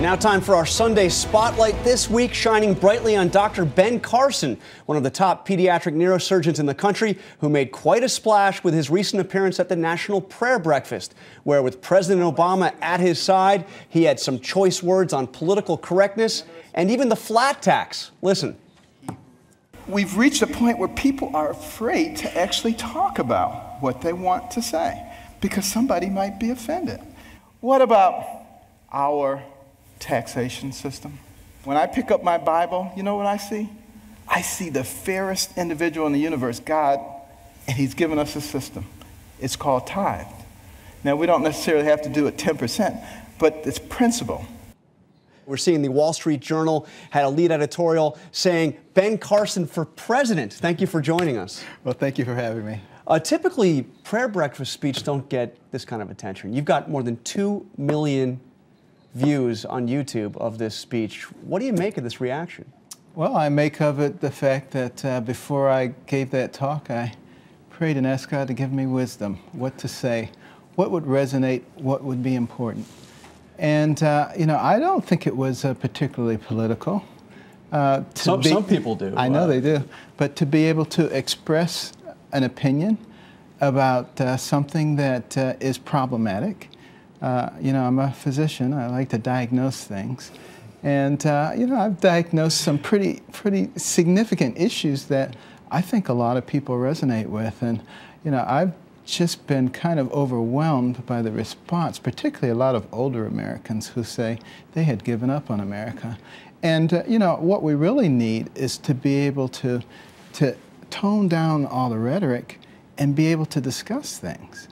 Now time for our Sunday Spotlight, this week shining brightly on Dr. Ben Carson, one of the top pediatric neurosurgeons in the country, who made quite a splash with his recent appearance at the National Prayer Breakfast, where with President Obama at his side, he had some choice words on political correctness and even the flat tax. Listen. We've reached a point where people are afraid to actually talk about what they want to say because somebody might be offended. What about our taxation system? When I pick up my Bible, you know what I see? I see the fairest individual in the universe, God, and he's given us a system. It's called tithe. Now, we don't necessarily have to do it 10%, but it's principle. We're seeing the Wall Street Journal had a lead editorial saying, Ben Carson for president. Thank you for joining us. Well, thank you for having me. Typically, prayer breakfast speeches don't get this kind of attention. You've got more than 2 million views on YouTube of this speech. What do you make of this reaction? Well, I make of it the fact that before I gave that talk, I prayed and asked God to give me wisdom, what to say, what would resonate, what would be important. And, you know, I don't think it was particularly political. Some people do. I know they do. But to be able to express an opinion about something that is problematic. You know, I'm a physician. I like to diagnose things. And, you know, I've diagnosed some pretty significant issues that I think a lot of people resonate with. And, you know, I've just been kind of overwhelmed by the response, particularly a lot of older Americans who say they had given up on America. And, you know, what we really need is to be able to tone down all the rhetoric and be able to discuss things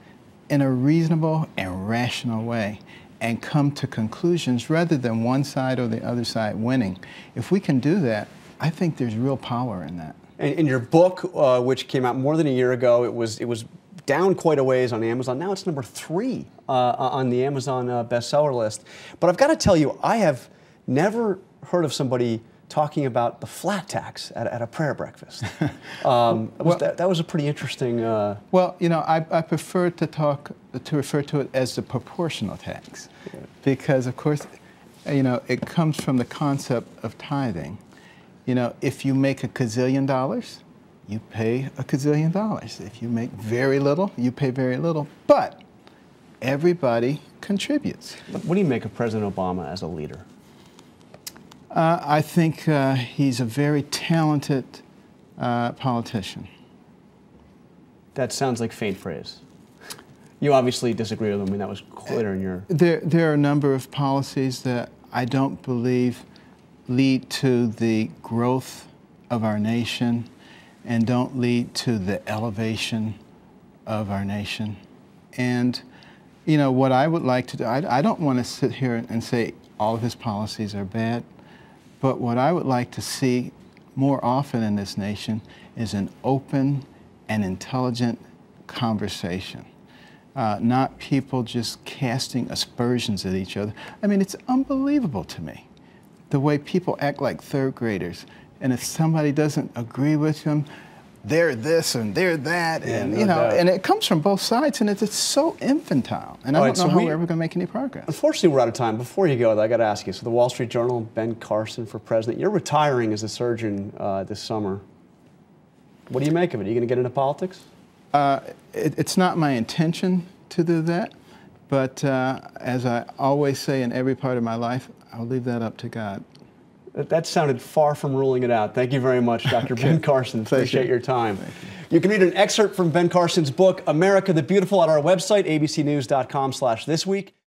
in a reasonable and rational way and come to conclusions rather than one side or the other side winning. If we can do that, I think there's real power in that. In your book, which came out more than a year ago, it was down quite a ways on Amazon. Now it's number 3 on the Amazon bestseller list. But I've got to tell you, I have never heard of somebody talking about the flat tax at a prayer breakfast. That was a pretty interesting... Well, you know, I prefer to refer to it as the proportional tax, because, of course, you know, it comes from the concept of tithing. You know, if you make $1 gazillion, you pay $1 gazillion. If you make very little, you pay very little. But everybody contributes. What do you make of President Obama as a leader? I think he's a very talented politician. That sounds like faint praise. You obviously disagree with him. I mean, that was clear in your... There are a number of policies that I don't believe lead to the growth of our nation and don't lead to the elevation of our nation. And, you know, what I would like to do, I don't want to sit here and say all of his policies are bad. But what I would like to see more often in this nation is an open and intelligent conversation, not people just casting aspersions at each other. I mean, it's unbelievable to me, the way people act like third graders. And if somebody doesn't agree with them, they're this and they're that, and you know, and it comes from both sides, and it's so infantile. And I don't know how we're ever going to make any progress. Unfortunately, we're out of time. Before you go, though, I got to ask you. So, the Wall Street Journal, Ben Carson for president. You're retiring as a surgeon this summer. What do you make of it? Are you going to get into politics? It's not my intention to do that, but as I always say in every part of my life, I'll leave that up to God. That sounded far from ruling it out. Thank you very much, Dr. Okay. Ben Carson. Appreciate your time. You can read an excerpt from Ben Carson's book, America the Beautiful, at our website, abcnews.com/thisweek.